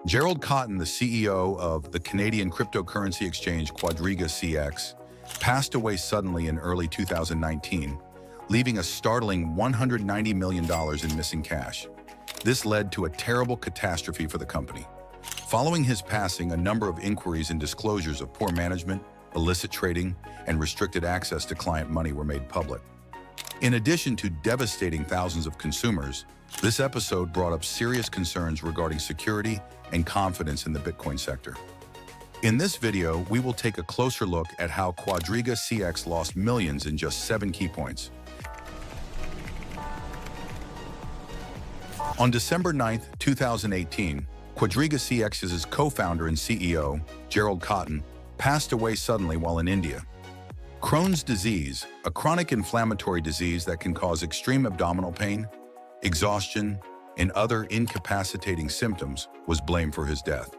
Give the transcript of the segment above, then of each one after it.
Gerald Cotten, the CEO of the Canadian cryptocurrency exchange QuadrigaCX, passed away suddenly in early 2019, leaving a startling $190 million in missing cash. This led to a terrible catastrophe for the company. Following his passing, a number of inquiries and disclosures of poor management, illicit trading, and restricted access to client money were made public. In addition to devastating thousands of consumers, this episode brought up serious concerns regarding security and confidence in the Bitcoin sector. In this video, we will take a closer look at how QuadrigaCX lost millions in just 7 key points. On December 9, 2018, QuadrigaCX's co-founder and CEO, Gerald Cotten, passed away suddenly while in India. Crohn's disease, a chronic inflammatory disease that can cause extreme abdominal pain, exhaustion, and other incapacitating symptoms, was blamed for his death.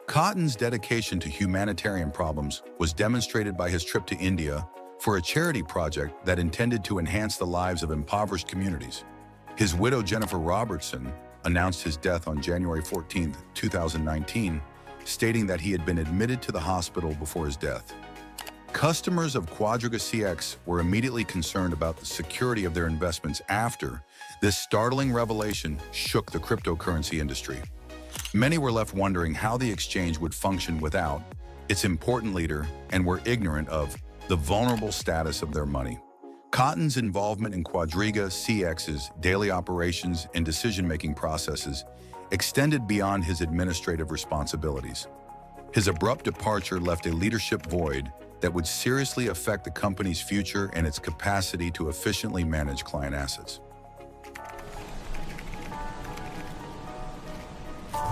Cotten's dedication to humanitarian problems was demonstrated by his trip to India for a charity project that intended to enhance the lives of impoverished communities. His widow, Jennifer Robertson, announced his death on January 14, 2019, stating that he had been admitted to the hospital before his death. Customers of QuadrigaCX were immediately concerned about the security of their investments after this startling revelation shook the cryptocurrency industry. Many were left wondering how the exchange would function without its important leader and were ignorant of the vulnerable status of their money. Cotten's involvement in QuadrigaCX's daily operations and decision-making processes extended beyond his administrative responsibilities. His abrupt departure left a leadership void that would seriously affect the company's future and its capacity to efficiently manage client assets.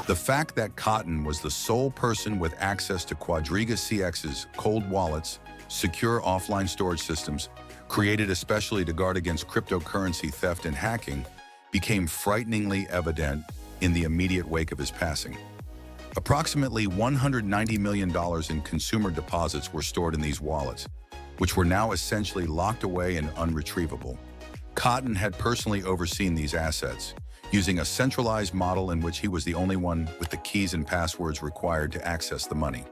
The fact that Cotten was the sole person with access to QuadrigaCX's cold wallets, secure offline storage systems, created especially to guard against cryptocurrency theft and hacking, became frighteningly evident in the immediate wake of his passing. Approximately $190 million in consumer deposits were stored in these wallets, which were now essentially locked away and unretrievable. Cotten had personally overseen these assets, using a centralized model in which he was the only one with the keys and passwords required to access the money.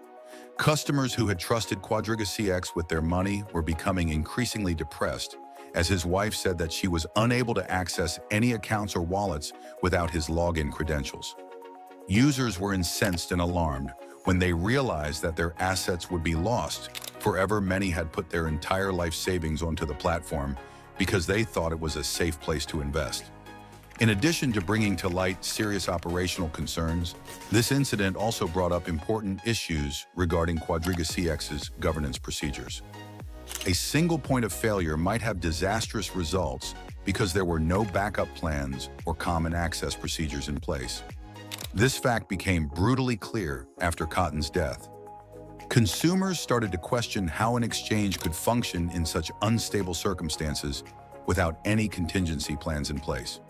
Customers who had trusted QuadrigaCX with their money were becoming increasingly depressed, as his wife said that she was unable to access any accounts or wallets without his login credentials. Users were incensed and alarmed when they realized that their assets would be lost forever. Many had put their entire life savings onto the platform because they thought it was a safe place to invest. In addition to bringing to light serious operational concerns, this incident also brought up important issues regarding QuadrigaCX's governance procedures. A single point of failure might have disastrous results because there were no backup plans or common access procedures in place. This fact became brutally clear after Cotten's death. Consumers started to question how an exchange could function in such unstable circumstances without any contingency plans in place.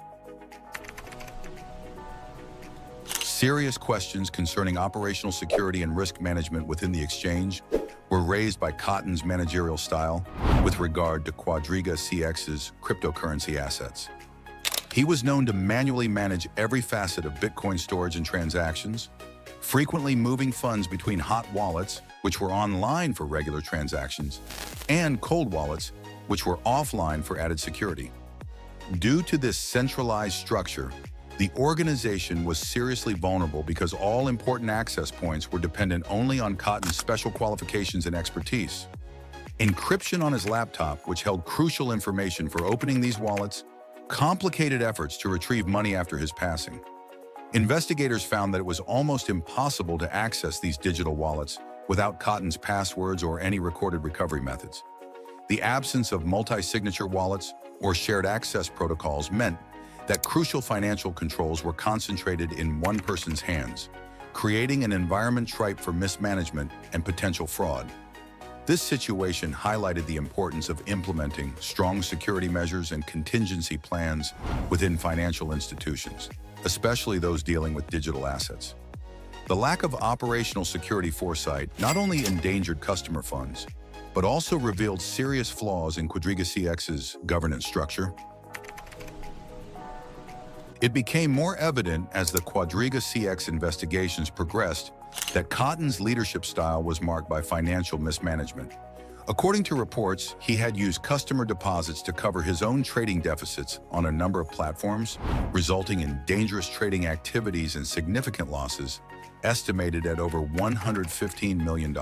Serious questions concerning operational security and risk management within the exchange were raised by Cotten's managerial style with regard to QuadrigaCX's cryptocurrency assets. He was known to manually manage every facet of Bitcoin storage and transactions, frequently moving funds between hot wallets, which were online for regular transactions, and cold wallets, which were offline for added security. Due to this centralized structure, the organization was seriously vulnerable because all important access points were dependent only on Cotten's special qualifications and expertise. Encryption on his laptop, which held crucial information for opening these wallets, complicated efforts to retrieve money after his passing. Investigators found that it was almost impossible to access these digital wallets without Cotten's passwords or any recorded recovery methods. The absence of multi-signature wallets or shared access protocols meant that crucial financial controls were concentrated in one person's hands, creating an environment ripe for mismanagement and potential fraud. This situation highlighted the importance of implementing strong security measures and contingency plans within financial institutions, especially those dealing with digital assets. The lack of operational security foresight not only endangered customer funds, but also revealed serious flaws in QuadrigaCX's governance structure. It became more evident as the QuadrigaCX investigations progressed that Cotten's leadership style was marked by financial mismanagement. According to reports, he had used customer deposits to cover his own trading deficits on a number of platforms, resulting in dangerous trading activities and significant losses, estimated at over $115 million.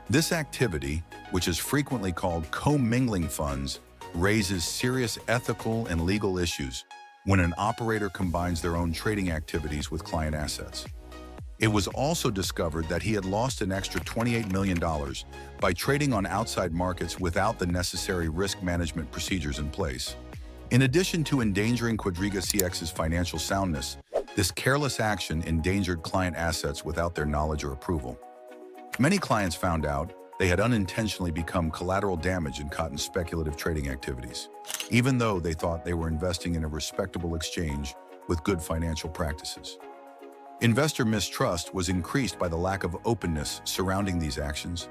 This activity, which is frequently called commingling funds, raises serious ethical and legal issues when an operator combines their own trading activities with client assets. It was also discovered that he had lost an extra $28 million by trading on outside markets without the necessary risk management procedures in place. In addition to endangering QuadrigaCX's financial soundness, this careless action endangered client assets without their knowledge or approval. Many clients found out they had unintentionally become collateral damage in Cotten's speculative trading activities, even though they thought they were investing in a respectable exchange with good financial practices. Investor mistrust was increased by the lack of openness surrounding these actions,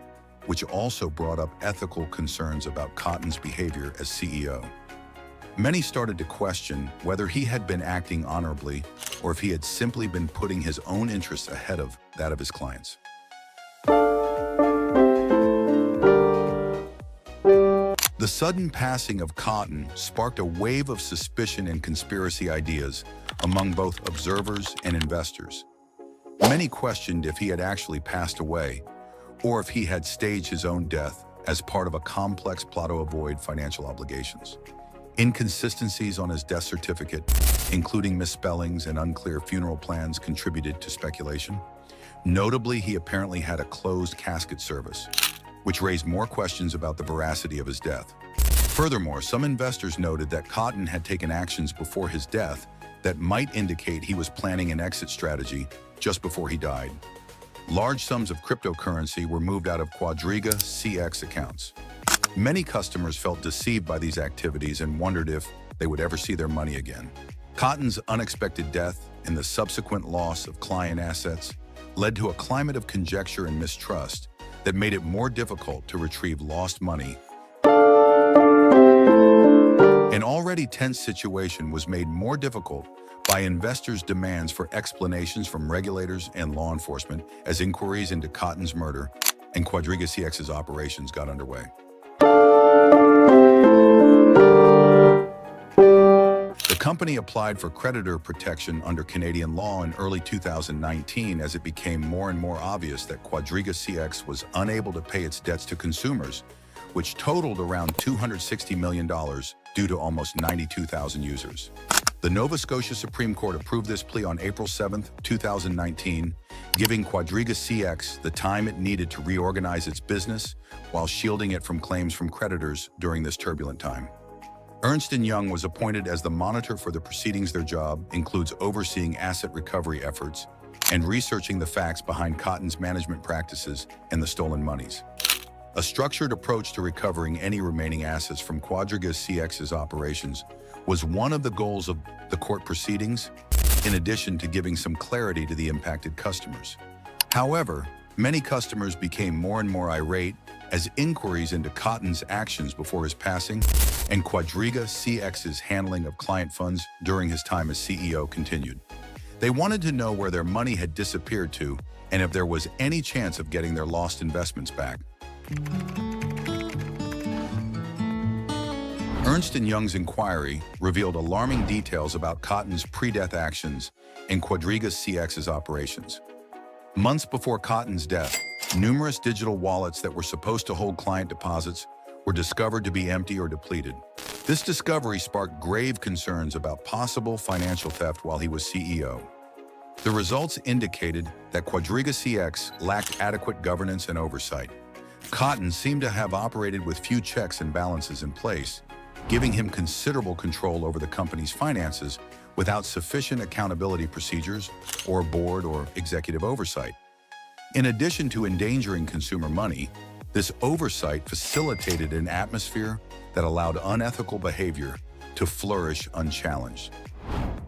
which also brought up ethical concerns about Cotten's behavior as CEO. Many started to question whether he had been acting honorably or if he had simply been putting his own interests ahead of that of his clients. The sudden passing of Cotten sparked a wave of suspicion and conspiracy ideas among both observers and investors. Many questioned if he had actually passed away or if he had staged his own death as part of a complex plot to avoid financial obligations. Inconsistencies on his death certificate, including misspellings and unclear funeral plans, contributed to speculation. Notably, he apparently had a closed casket service, which raised more questions about the veracity of his death. Furthermore, some investors noted that Cotten had taken actions before his death that might indicate he was planning an exit strategy just before he died. Large sums of cryptocurrency were moved out of QuadrigaCX accounts. Many customers felt deceived by these activities and wondered if they would ever see their money again. Cotten's unexpected death and the subsequent loss of client assets led to a climate of conjecture and mistrust that made it more difficult to retrieve lost money. An already tense situation was made more difficult by investors' demands for explanations from regulators and law enforcement as inquiries into Cotten's murder and QuadrigaCX's operations got underway. The company applied for creditor protection under Canadian law in early 2019 as it became more and more obvious that QuadrigaCX was unable to pay its debts to consumers, which totaled around $260 million due to almost 92,000 users. The Nova Scotia Supreme Court approved this plea on April 7, 2019, giving QuadrigaCX the time it needed to reorganize its business while shielding it from claims from creditors during this turbulent time. Ernst & Young was appointed as the monitor for the proceedings. Their job includes overseeing asset recovery efforts and researching the facts behind Cotten's management practices and the stolen monies. A structured approach to recovering any remaining assets from QuadrigaCX's operations was one of the goals of the court proceedings, in addition to giving some clarity to the impacted customers. However, many customers became more and more irate as inquiries into Cotten's actions before his passing and QuadrigaCX's handling of client funds during his time as CEO continued. They wanted to know where their money had disappeared to and if there was any chance of getting their lost investments back. Ernst & Young's inquiry revealed alarming details about Cotten's pre-death actions and QuadrigaCX's operations. Months before Cotten's death, numerous digital wallets that were supposed to hold client deposits were discovered to be empty or depleted. This discovery sparked grave concerns about possible financial theft while he was CEO. The results indicated that QuadrigaCX lacked adequate governance and oversight. Cotten seemed to have operated with few checks and balances in place, giving him considerable control over the company's finances without sufficient accountability procedures or board or executive oversight. In addition to endangering consumer money, this oversight facilitated an atmosphere that allowed unethical behavior to flourish unchallenged.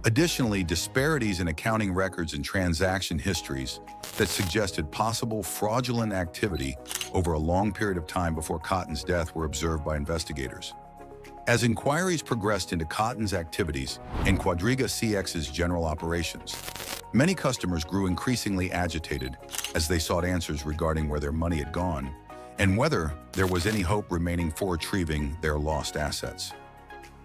Additionally, disparities in accounting records and transaction histories that suggested possible fraudulent activity over a long period of time before Cotten's death were observed by investigators. As inquiries progressed into Cotten's activities and QuadrigaCX's general operations, many customers grew increasingly agitated as they sought answers regarding where their money had gone and whether there was any hope remaining for retrieving their lost assets.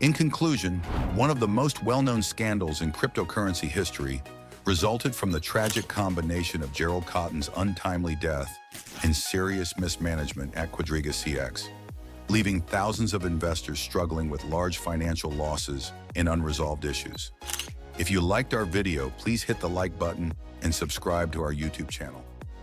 In conclusion, one of the most well-known scandals in cryptocurrency history resulted from the tragic combination of Gerald Cotten's untimely death and serious mismanagement at QuadrigaCX, leaving thousands of investors struggling with large financial losses and unresolved issues. If you liked our video, please hit the like button and subscribe to our YouTube channel.